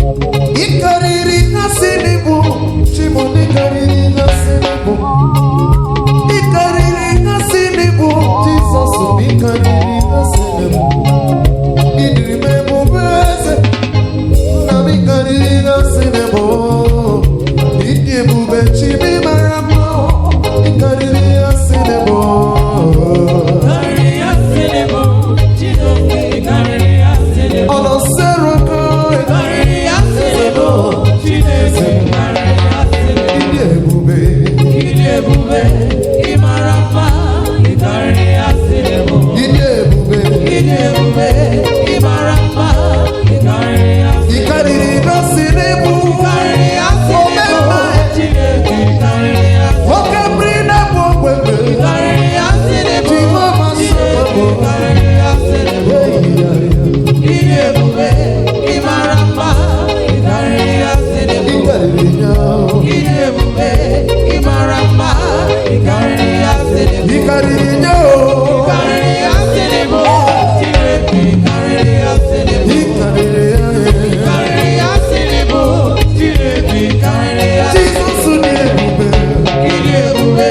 Ikariri nasinibu, Chimoni kariri nasinibu. Ikariri nasinibu, Jesus ikariri nasinibu. Idrime mubeze, nami kariri nasinibu. Idye bube chimi maramo, ikariri nasinibu. Kariri nasinibu, Jesus ikariri nasinibu. Ono seroko, Kariri nasinibu, Jesus ikariri nasinibu. idye bube. Idye bube, imarama, ikariri nasinibu. Idye bube. Idye bube, imarama, ikariri nasinibu. Ikariri nasinibu. Kariri nasinibu, Jesus ikariri nasinibu. Oke brina bwebwe. Kariri nasinibu, Chimama Jesus sabo. ikariri nasinibu. Idye bube, imarama, ikariri nasinibu. Ikariri nyao. Idye bube, imarama, ikariri nasinibu. Ikariri nyao. Ikariri nasinibu, Jesus ikariri nasinibu. Ikariri nyao. Ikariri nasinibu, Jesus ikariri nasinibu. Jesus udye bube. Idye bube,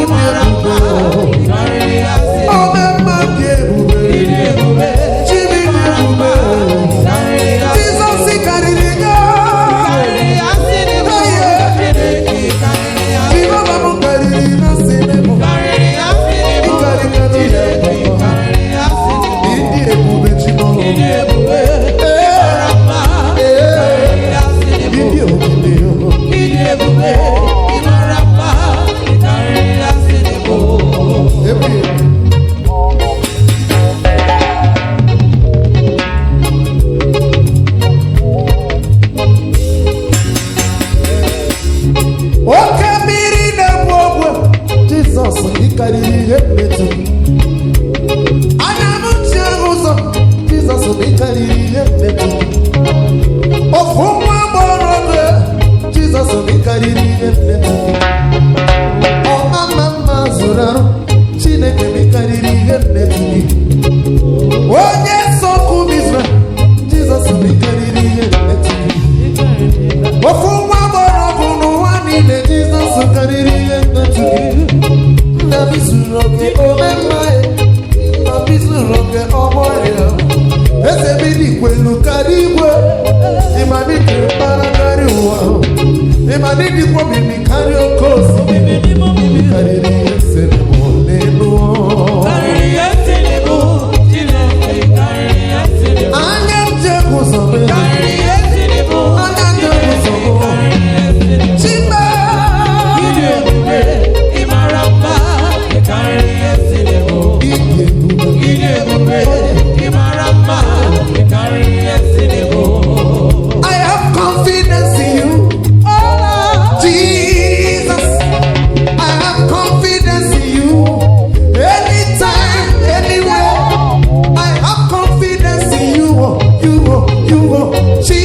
imarama, ikariri nasinibu. Omemma udye bube. Idye bube, Chimi udye imarama, bube. ikariri nasinibu. Jesus ikariri nyao. Chimama mukariri nasinibu. Idye bube chimo. Idye okide yo. Ebi. Oke mmiri na-egbu ogwe Jizọs ịkarịrị ihe mmetụ. Anya m chie ụzọ Jizọs ịkarịrị ihe mmetụ. Ofu nwa gbọrọ oge Jizọs ịkarịrị ihe mmetụ. Ọma mma mma zụrụ arụ Chineke ịkarịrị ihe mmetụ gị. Onye nsọkụ Izrel Jizọs ịkarịrị ihe mmetụ gị. Ofu nwa gbọrọ ọgwụ n'ụwa niile Jizọs karịrị ihe mmetụ gị. Nna m zuru oke ome mma ya. Nna m zuru oke ọgbọ ya. Eze m dịkwelu karịa igwe. Ịma na ịdị mkpara karịa ụwa. Ịma na ịdịkwa omimi karịa oke osimiri. Karịrị ihe sere m n'elu ụwa. Anya m ji egwu ụzọ mee. Anya m ji egwu ụzọ mee. Chima. Ịdị ebube. I have confidence in you, Jesus. I have confidence in you. Anytime, anywhere. I have confidence in you, you, Jesus.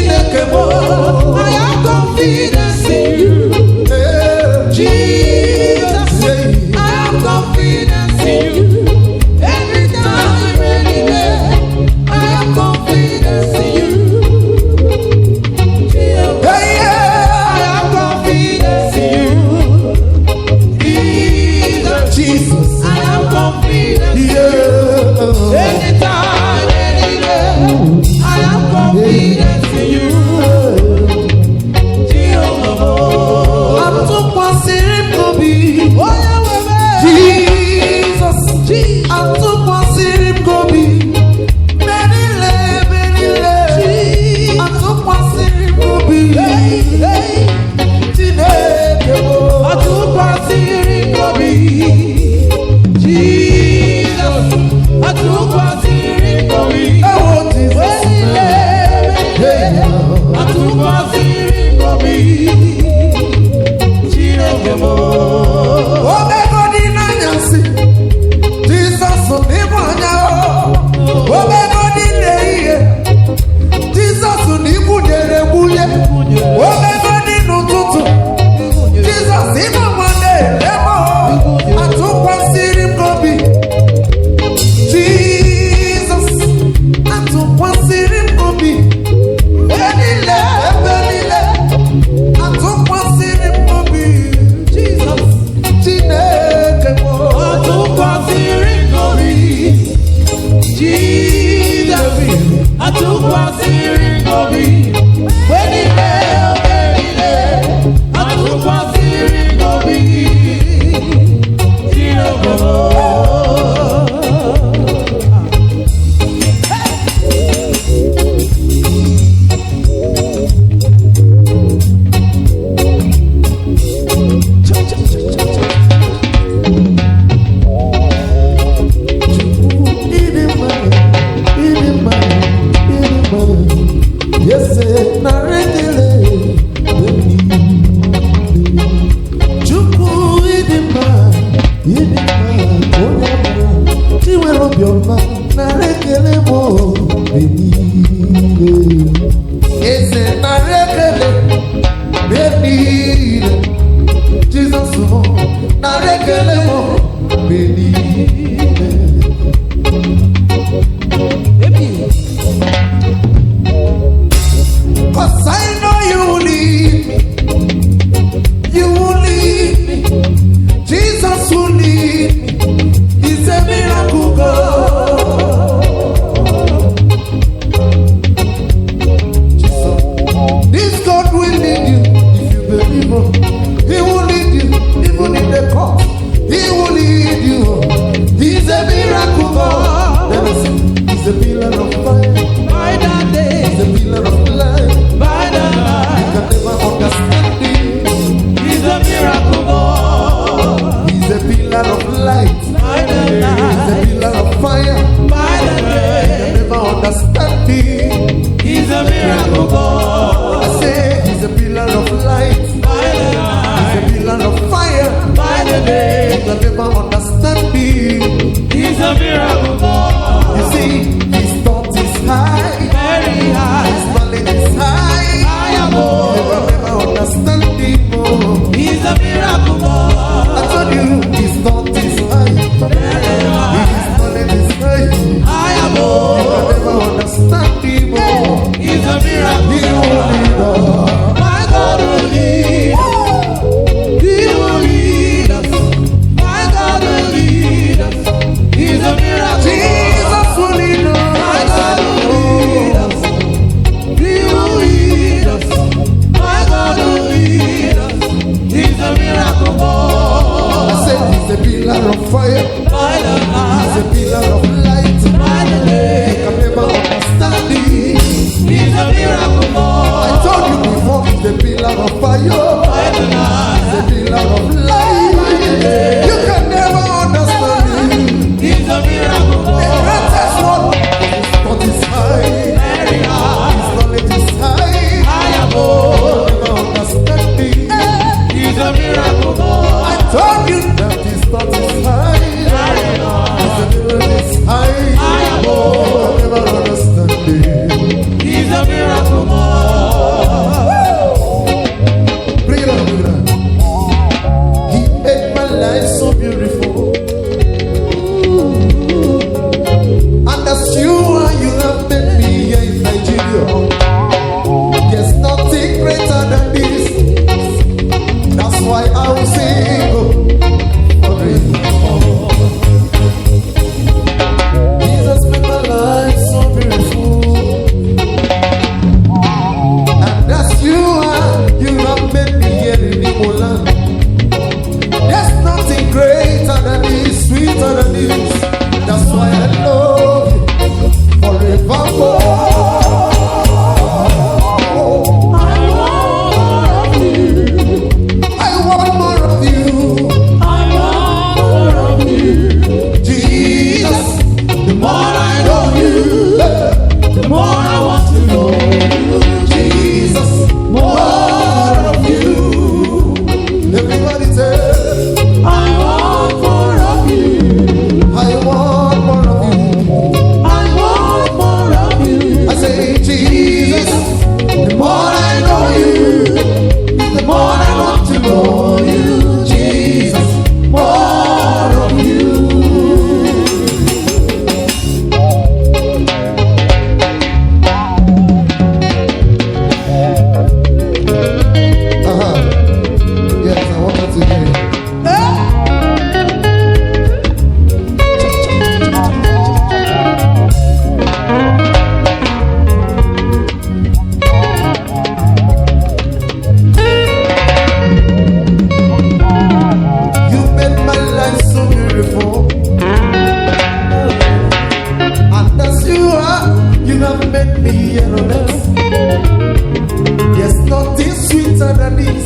There's nothing sweeter than this.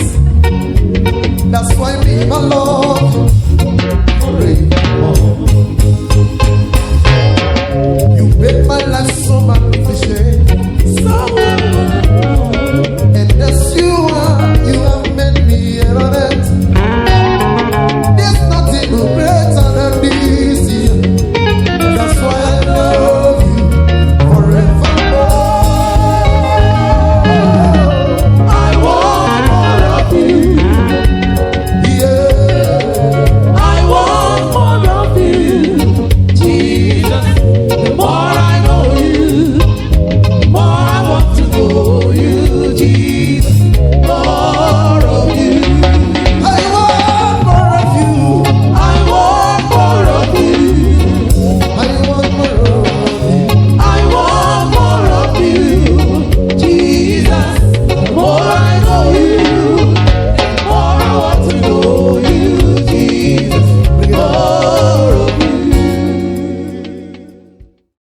That's why me, my Lord.